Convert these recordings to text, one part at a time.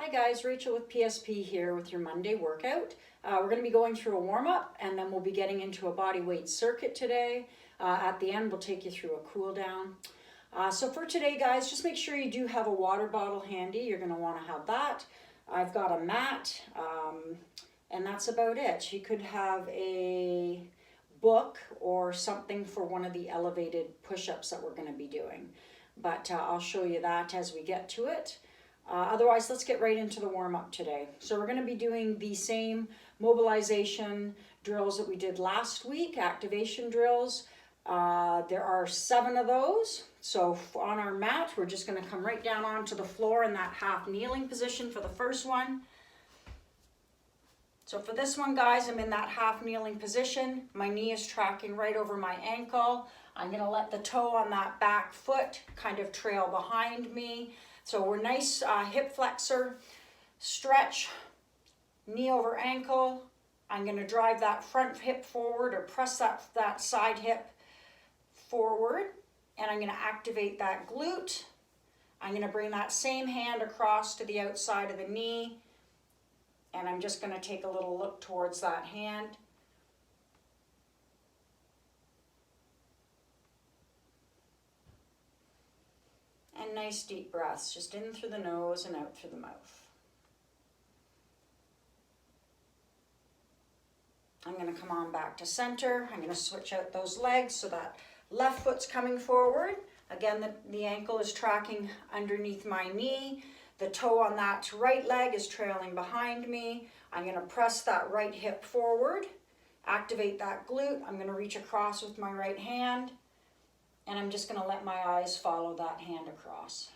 Hi guys, Rachel with PSP here with your Monday workout. We're going to be going through a warm-up and then we'll be getting into a body weight circuit today. At the end we'll take you through a cool down. So for today guys, just make sure you do have a water bottle handy. You're going to want to have that. I've got a mat and that's about it. You could have a book or something for one of the elevated push-ups that we're going to be doing. But I'll show you that as we get to it. Otherwise, let's get right into the warm-up today. So we're going to be doing the same mobilization drills that we did last week, activation drills. There are 7 of those. So on our mat, we're just going to come right down onto the floor in that half kneeling position for the first one. So for this one, guys, I'm in that half kneeling position. My knee is tracking right over my ankle. I'm going to let the toe on that back foot kind of trail behind me. So we're nice hip flexor, stretch, knee over ankle. I'm going to drive that front hip forward or press that side hip forward. And I'm going to activate that glute. I'm going to bring that same hand across to the outside of the knee. And I'm just going to take a little look towards that hand. And nice deep breaths, just in through the nose and out through the mouth. I'm going to come on back to center. I'm going to switch out those legs so that left foot's coming forward. Again, the ankle is tracking underneath my knee. The toe on that right leg is trailing behind me. I'm going to press that right hip forward, activate that glute. I'm going to reach across with my right hand. And I'm just going to let my eyes follow that hand across.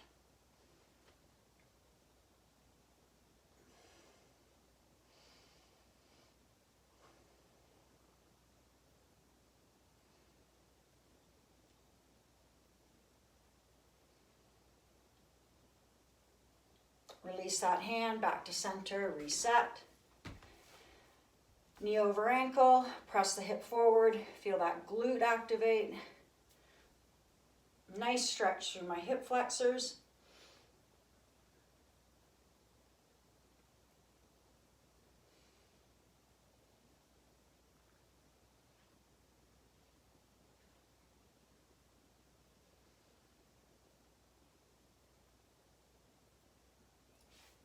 Release that hand back to center, reset. Knee over ankle, press the hip forward, feel that glute activate. Nice stretch through my hip flexors.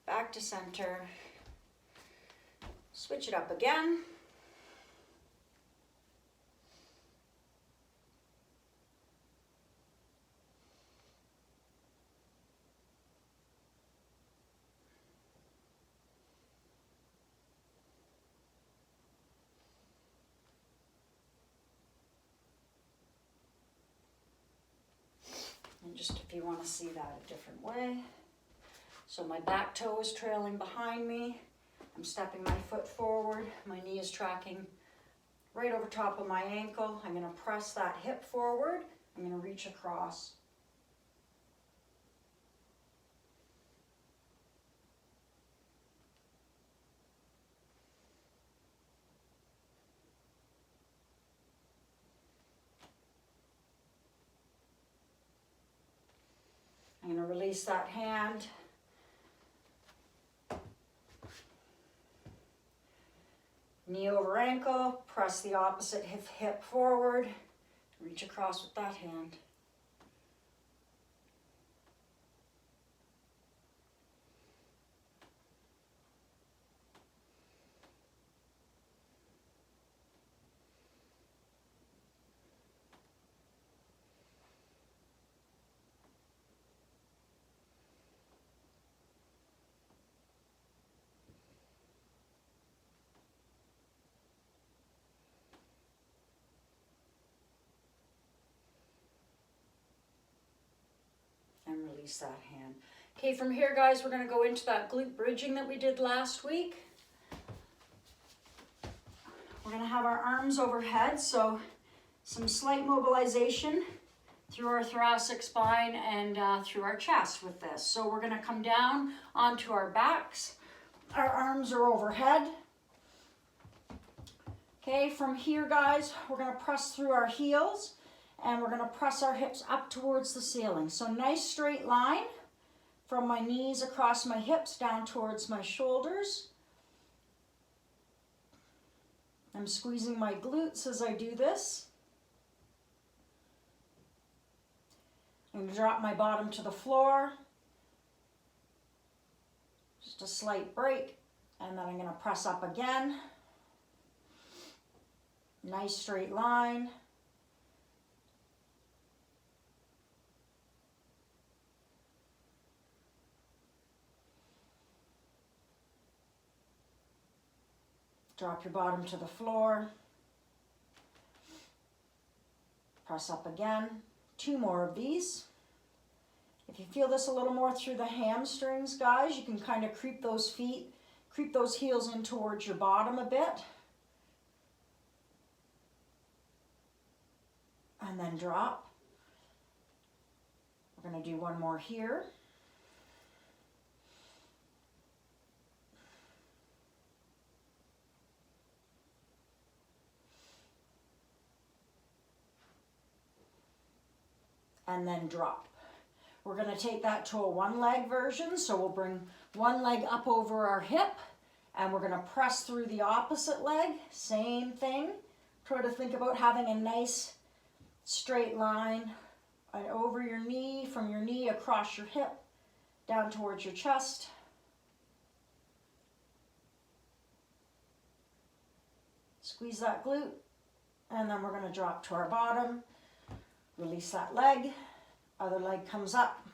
Back to center. Switch it up again. And just if you want to see that a different way. So my back toe is trailing behind me. I'm stepping my foot forward. My knee is tracking right over top of my ankle. I'm going to press that hip forward. I'm going to reach across. I'm going to release that hand. Knee over ankle, press the opposite hip forward, reach across with that hand. And release that hand. Okay, from here, guys, we're going to go into that glute bridging that we did last week. We're going to have our arms overhead, so some slight mobilization through our thoracic spine and through our chest with this. So we're going to come down onto our backs. Our arms are overhead. Okay, from here, guys, we're going to press through our heels. And we're going to press our hips up towards the ceiling. So nice straight line from my knees across my hips down towards my shoulders. I'm squeezing my glutes as I do this. I'm going to drop my bottom to the floor. Just a slight break, and then I'm going to press up again. Nice straight line. Drop your bottom to the floor. Press up again. 2 more of these. If you feel this a little more through the hamstrings, guys, you can kind of creep those heels in towards your bottom a bit. And then drop. We're going to do 1 more here. And then drop. We're going to take that to a 1-leg version, so we'll bring 1 leg up over our hip, and we're going to press through the opposite leg. Same thing. Try to think about having a nice straight line over your knee, from your knee across your hip, down towards your chest. Squeeze that glute, and then we're going to drop to our bottom. Release that leg. Other leg comes up.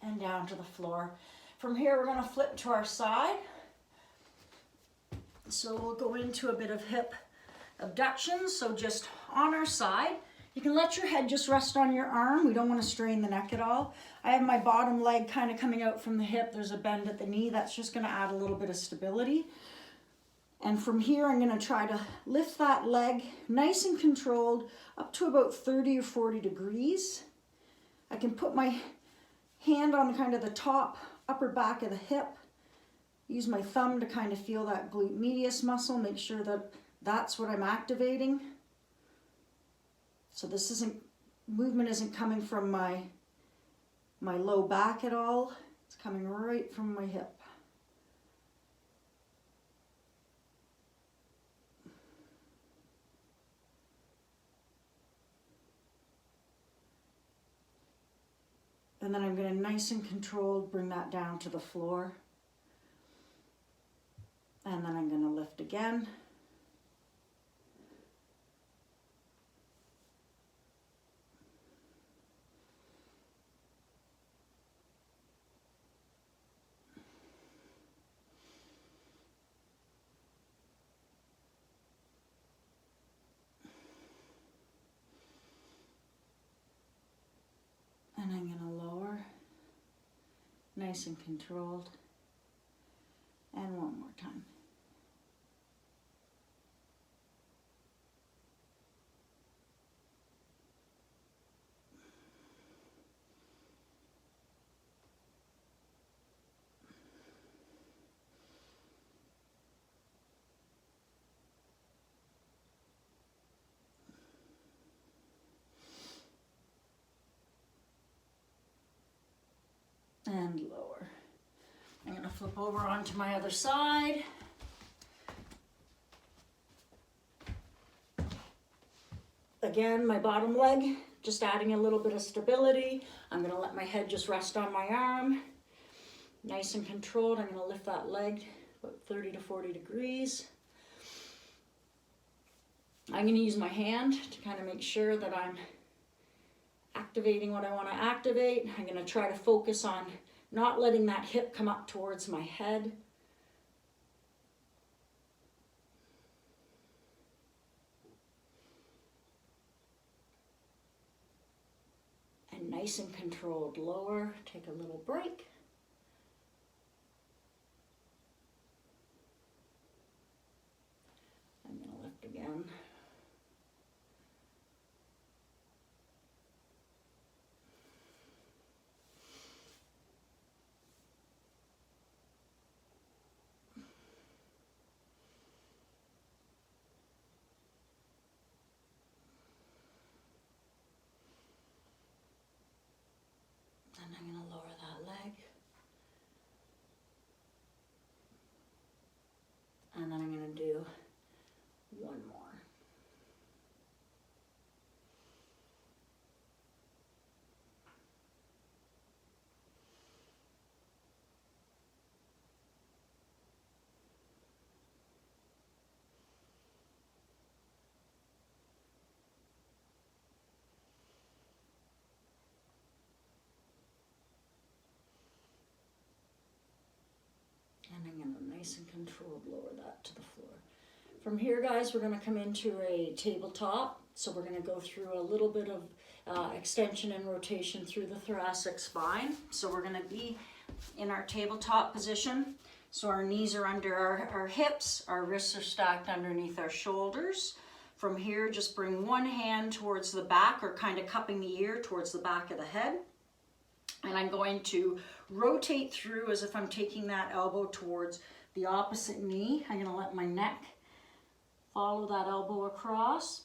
And down to the floor. From here, we're going to flip to our side. So we'll go into a bit of hip abduction, so just on our side. You can let your head just rest on your arm. We don't want to strain the neck at all. I have my bottom leg kind of coming out from the hip. There's a bend at the knee. That's just going to add a little bit of stability. And from here, I'm going to try to lift that leg nice and controlled up to about 30 or 40 degrees. I can put my hand on kind of the top upper back of the hip. Use my thumb to kind of feel that glute medius muscle. Make sure that that's what I'm activating. So this movement isn't coming from my low back at all. It's coming right from my hip. And then I'm going to nice and controlled bring that down to the floor. And then I'm going to lift again. And I'm going to lower, nice and controlled, and 1 more time. And lower. I'm going to flip over onto my other side. Again, my bottom leg, just adding a little bit of stability. I'm going to let my head just rest on my arm. Nice and controlled. I'm going to lift that leg about 30 to 40 degrees. I'm going to use my hand to kind of make sure that I'm activating what I want to activate. I'm going to try to focus on not letting that hip come up towards my head. And nice and controlled lower. Take a little break. I'm going to lift again. And I'm gonna nice and controlled lower that to the floor. From here, guys, we're gonna come into a tabletop. So we're gonna go through a little bit of extension and rotation through the thoracic spine. So we're gonna be in our tabletop position. So our knees are under our hips, our wrists are stacked underneath our shoulders. From here, just bring one hand towards the back, or kind of cupping the ear towards the back of the head. And I'm going to rotate through as if I'm taking that elbow towards the opposite knee. I'm gonna let my neck follow that elbow across.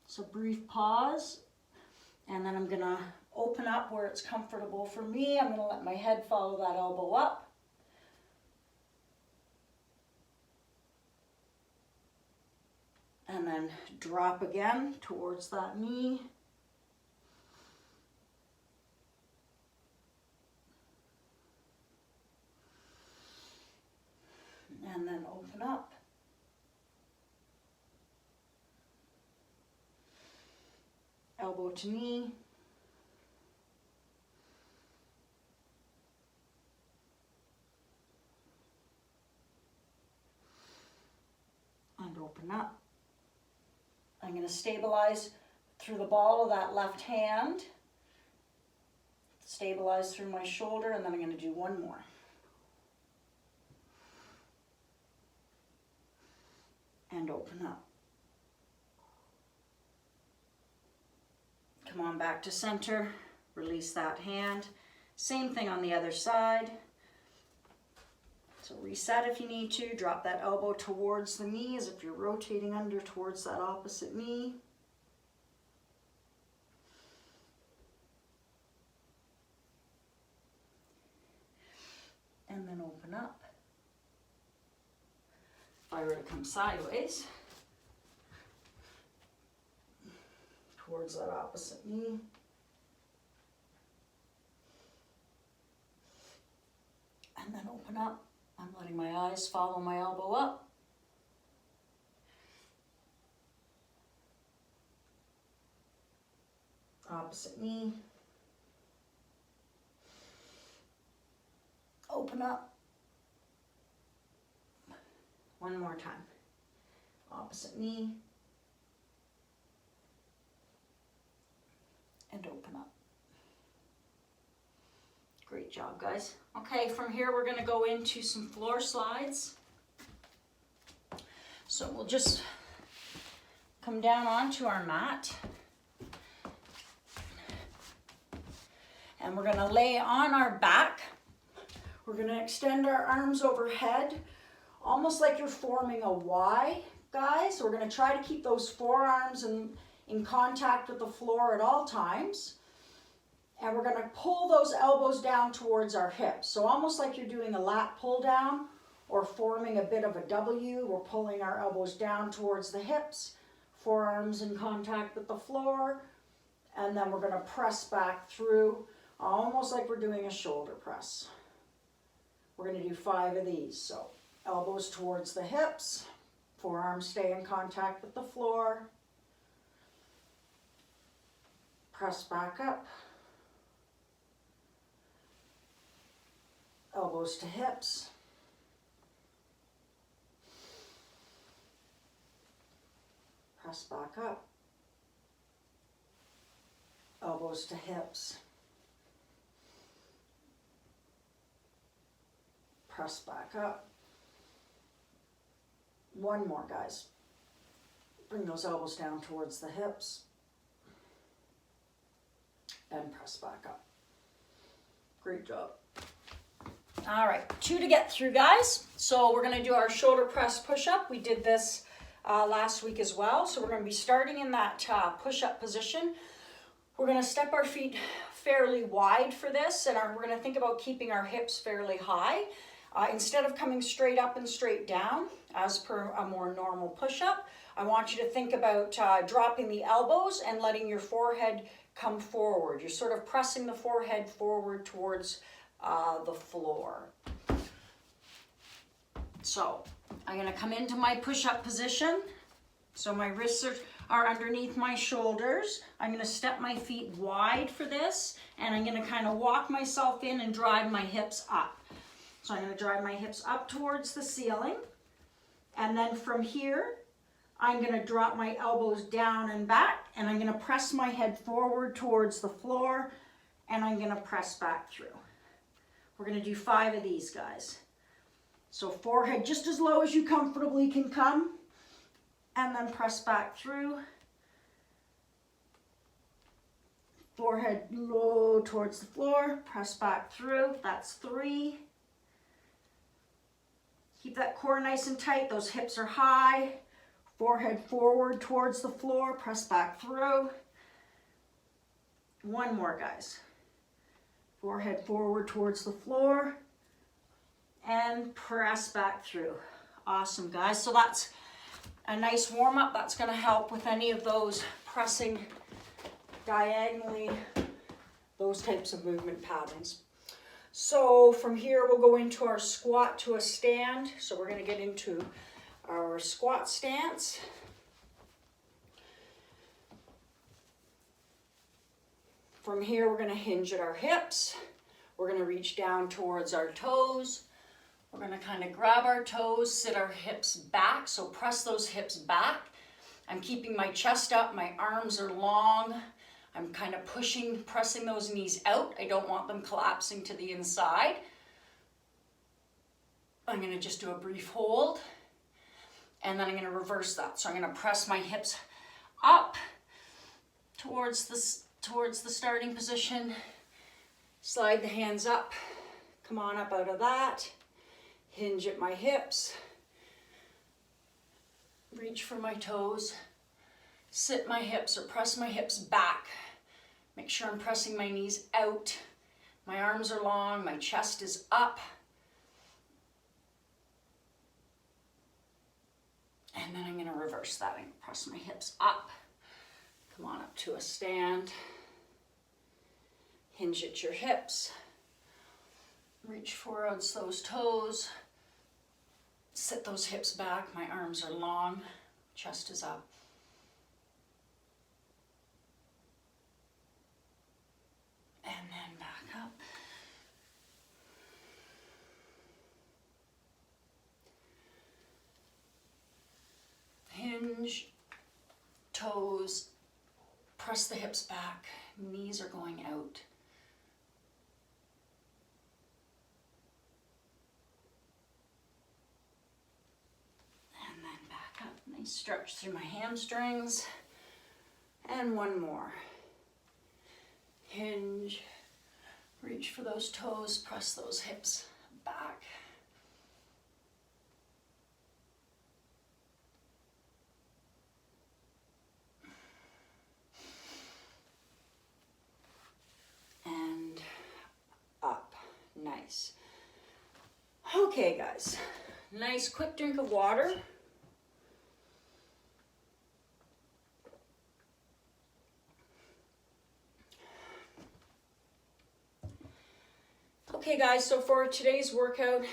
So brief pause, and then I'm gonna open up where it's comfortable for me. I'm gonna let my head follow that elbow up. And then drop again towards that knee. And then open up. Elbow to knee. And open up. I'm going to stabilize through the ball of that left hand. Stabilize through my shoulder, and then I'm going to do one more. And open up. Come on back to center, release that hand. Same thing on the other side. So reset if you need to, drop that elbow towards the knee as if you're rotating under towards that opposite knee. And then open up. If I were to come sideways, towards that opposite knee. And then open up. I'm letting my eyes follow my elbow up. Opposite knee. Open up. One more time. Opposite knee. And open up. Great job, guys. Okay, from here we're gonna go into some floor slides. So we'll just come down onto our mat. And we're gonna lay on our back. We're gonna extend our arms overhead, almost like you're forming a Y, guys. We're gonna try to keep those forearms in contact with the floor at all times. And we're gonna pull those elbows down towards our hips. So almost like you're doing a lat pull down or forming a bit of a W. We're pulling our elbows down towards the hips, forearms in contact with the floor, and then we're gonna press back through, almost like we're doing a shoulder press. We're gonna do 5 of these. So elbows towards the hips, forearms stay in contact with the floor, press back up, elbows to hips, press back up, elbows to hips, press back up. One more, guys. Bring those elbows down towards the hips and press back up. Great job. All right, 2 to get through, guys. So we're gonna do our shoulder press push-up. We did this last week as well. So we're gonna be starting in that push-up position. We're gonna step our feet fairly wide for this, and we're gonna think about keeping our hips fairly high. Instead of coming straight up and straight down, as per a more normal push-up, I want you to think about dropping the elbows and letting your forehead come forward. You're sort of pressing the forehead forward towards the floor. So I'm gonna come into my push-up position. So my wrists are underneath my shoulders. I'm gonna step my feet wide for this, and I'm gonna kind of walk myself in and drive my hips up. So I'm going to drive my hips up towards the ceiling. And then from here, I'm going to drop my elbows down and back, and I'm going to press my head forward towards the floor, and I'm going to press back through. We're going to do 5 of these, guys. So forehead just as low as you comfortably can come, and then press back through. Forehead low towards the floor, press back through. That's 3. Keep that core nice and tight. Those hips are high. Forehead forward towards the floor, press back through. 1 more, guys. Forehead forward towards the floor and press back through. Awesome, guys. So that's a nice warm-up. That's going to help with any of those pressing diagonally, those types of movement patterns. So from here, we'll go into our squat to a stand. So we're going to get into our squat stance. From here, we're going to hinge at our hips. We're going to reach down towards our toes. We're going to kind of grab our toes, sit our hips back. So press those hips back. I'm keeping my chest up. My arms are long. I'm kind of pressing those knees out. I don't want them collapsing to the inside. I'm going to just do a brief hold. And then I'm going to reverse that. So I'm going to press my hips up towards the starting position. Slide the hands up. Come on up out of that. Hinge at my hips. Reach for my toes. Sit my hips or press my hips back. Make sure I'm pressing my knees out. My arms are long. My chest is up. And then I'm going to reverse that and press my hips up. Come on up to a stand. Hinge at your hips. Reach towards those toes. Sit those hips back. My arms are long. Chest is up. And then back up. Hinge, toes, press the hips back, knees are going out. And then back up, nice stretch through my hamstrings. And 1 more. Hinge, reach for those toes, press those hips back. And up. Nice. Okay, guys. Nice quick drink of water. Okay, guys, so for today's workout,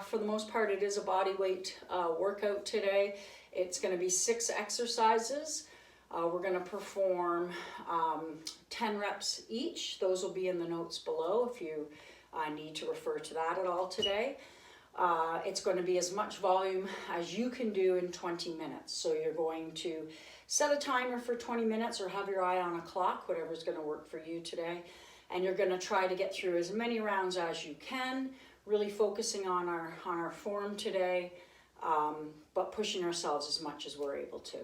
for the most part, it is a body weight workout today. It's going to be 6 exercises. We're going to perform 10 reps each. Those will be in the notes below if you need to refer to that at all today. It's going to be as much volume as you can do in 20 minutes. So you're going to set a timer for 20 minutes or have your eye on a clock, whatever's going to work for you today. And you're going to try to get through as many rounds as you can, really focusing on our form today, but pushing ourselves as much as we're able to.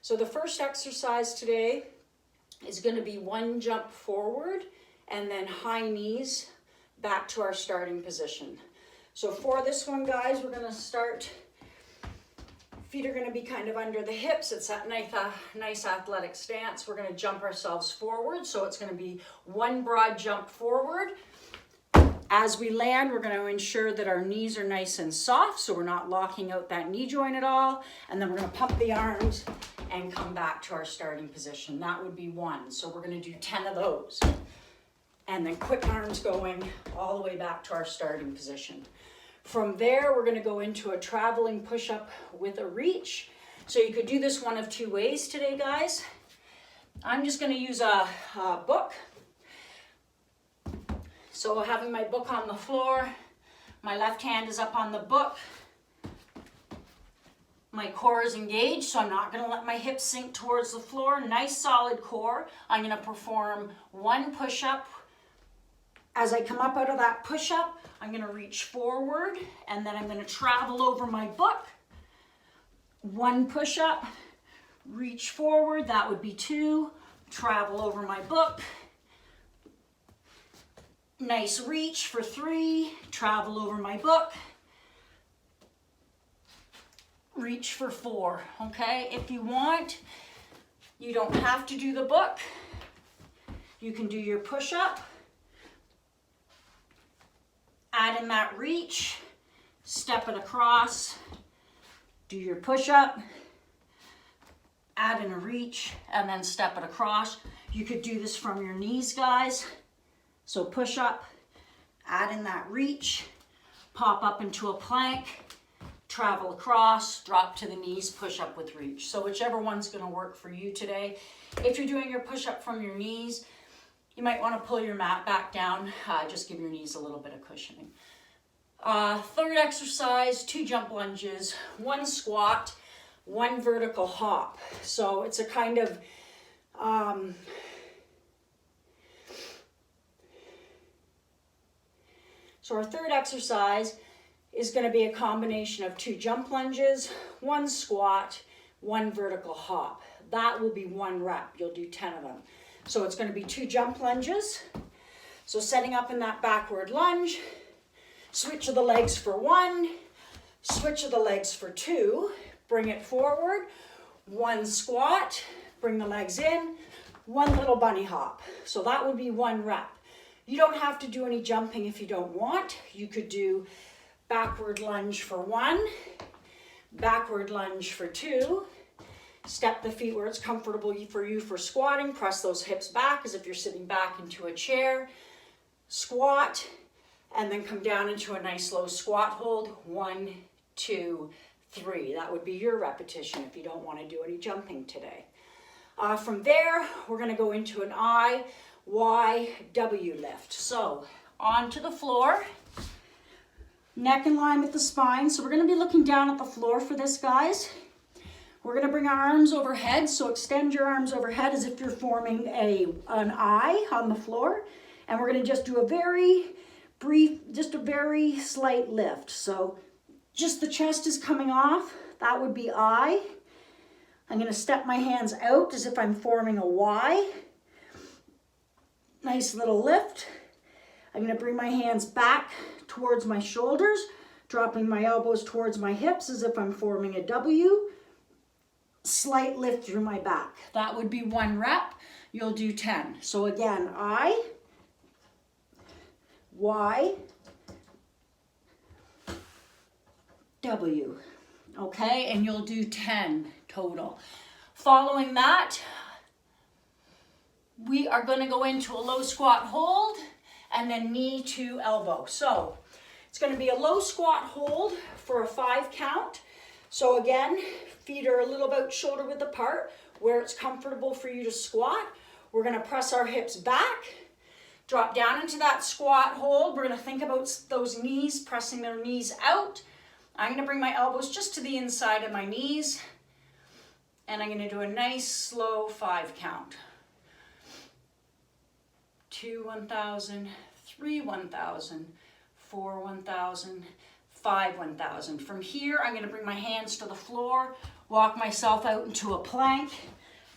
So the first exercise today is going to be 1 jump forward and then high knees back to our starting position. So for this one, guys, we're going to start, feet are going to be kind of under the hips. It's that nice athletic stance. We're going to jump ourselves forward. So it's going to be 1 broad jump forward. As we land, we're going to ensure that our knees are nice and soft, so we're not locking out that knee joint at all. And then we're going to pump the arms and come back to our starting position. That would be 1. So we're going to do 10 of those. And then quick arms going all the way back to our starting position. From there, we're going to go into a traveling push-up with a reach. So you could do this one of 2 ways today, guys. I'm just going to use a book. So having my book on the floor, My left hand is up on the book. My core is engaged, so I'm not going to let my hips sink towards the floor. Nice solid core. I'm going to perform one push-up. As I come up out of that push-up, I'm going to reach forward, and then I'm going to travel over my book. One push-up, reach forward, that would be 2. Travel over my book. Nice reach for 3. Travel over my book. Reach for 4, okay? If you want, you don't have to do the book. You can do your push-up. Add in that reach, step it across, do your push-up, add in a reach, and then step it across. You could do this from your knees, guys. So push-up, add in that reach, pop up into a plank, travel across, drop to the knees, push up with reach. So whichever one's gonna work for you today. If you're doing your push-up from your knees, you might wanna pull your mat back down, just give your knees a little bit of cushioning. Third exercise, 2 jump lunges, 1 squat, 1 vertical hop. So it's a kind of, so our third exercise is going to be a combination of 2 jump lunges, 1 squat, 1 vertical hop. That will be 1 rep. You'll do 10 of them. So it's going to be 2 jump lunges. So setting up in that backward lunge, switch of the legs for 1, switch of the legs for 2, bring it forward, 1 squat, bring the legs in, 1 little bunny hop. So that would be 1 rep. You don't have to do any jumping if you don't want. You could do backward lunge for 1, backward lunge for 2, step the feet where it's comfortable for you for squatting, press those hips back as if you're sitting back into a chair, squat, and then come down into a nice low squat hold, 1, 2, 3. That would be your repetition if you don't want to do any jumping today. From there, we're going to go into an I, Y, W lift. So onto the floor. Neck in line with the spine. So we're going to be looking down at the floor for this, guys. We're going to bring our arms overhead. So extend your arms overhead as if you're forming an I on the floor. And we're going to just do a very brief, just a very slight lift. So just the chest is coming off. That would be I. I'm going to step my hands out as if I'm forming a Y. Nice little lift. I'm going to bring my hands back towards my shoulders, dropping my elbows towards my hips as if I'm forming a W. Slight lift through my back. That would be 1 rep. You'll do 10. So again, I, Y, W. Okay, and you'll do 10 total. Following that, we are going to go into a low squat hold and then knee to elbow. So it's going to be a low squat hold for a 5 count. So again, feet are a little bit shoulder width apart where it's comfortable for you to squat. We're going to press our hips back, drop down into that squat hold. We're going to think about those knees, pressing their knees out. I'm going to bring my elbows just to the inside of my knees, and I'm going to do a nice slow 5 count. 2, 1,000, 3, 1,000, 4, 1,000, 5, 1,000. From here, I'm going to bring my hands to the floor, walk myself out into a plank,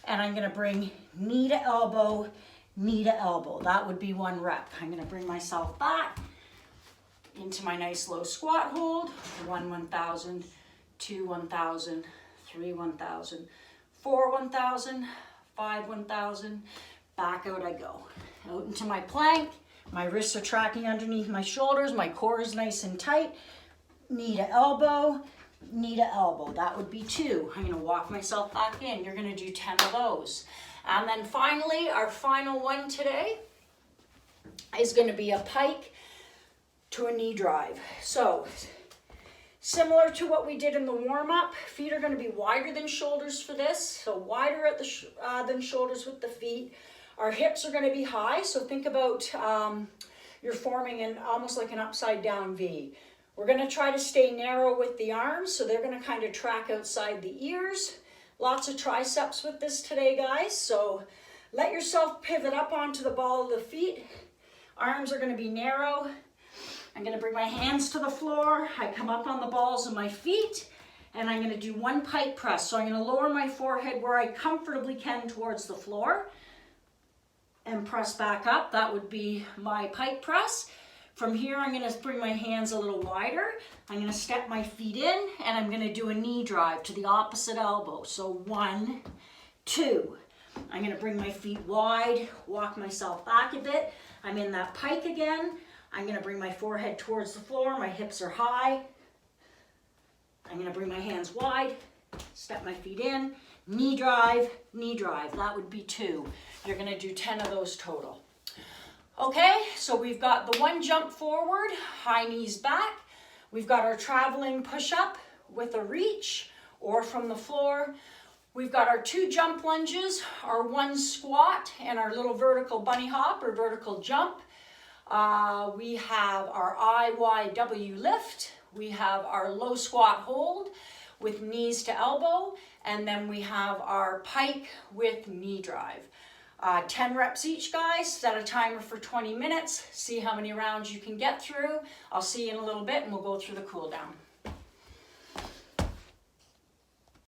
and I'm going to bring knee to elbow, knee to elbow. That would be 1 rep. I'm going to bring myself back into my nice low squat hold. 1, 1,000, 2, 1,000, 3, 1,000, 4, 1,000, 5, 1,000. Back out I go. Out into my plank. My wrists are tracking underneath my shoulders. My core is nice and tight. Knee to elbow, knee to elbow. That would be 2. I'm going to walk myself back in. You're going to do 10 of those. And then finally, our final one today is going to be a pike to a knee drive. So similar to what we did in the warm-up, feet are going to be wider than shoulders for this. So wider at the than shoulders with the feet. Our hips are going to be high. So think about you're forming almost like an upside down V. We're going to try to stay narrow with the arms, so they're going to kind of track outside the ears. Lots of triceps with this today, guys, so let yourself pivot up onto the ball of the feet. Arms are going to be narrow. I'm going to bring my hands to the floor. I come up on the balls of my feet, and I'm going to do one pike press. So I'm going to lower my forehead where I comfortably can towards the floor and press back up. That would be my pike press. From here, I'm going to bring my hands a little wider. I'm going to step my feet in, and I'm going to do a knee drive to the opposite elbow. So 1, 2. I'm going to bring my feet wide, walk myself back a bit. I'm in that pike again. I'm going to bring my forehead towards the floor. My hips are high. I'm going to bring my hands wide, step my feet in, knee drive, knee drive. That would be 2. You're going to do 10 of those total. Okay, so we've got the one jump forward, high knees back. We've got our traveling push-up with a reach or from the floor. We've got our 2 jump lunges, our 1 squat, and our little vertical bunny hop or vertical jump. We have our IYW lift. We have our low squat hold with knees to elbow. And then we have our pike with knee drive. 10 reps each, guys. Set a timer for 20 minutes. See how many rounds you can get through. I'll see you in a little bit and we'll go through the cool down.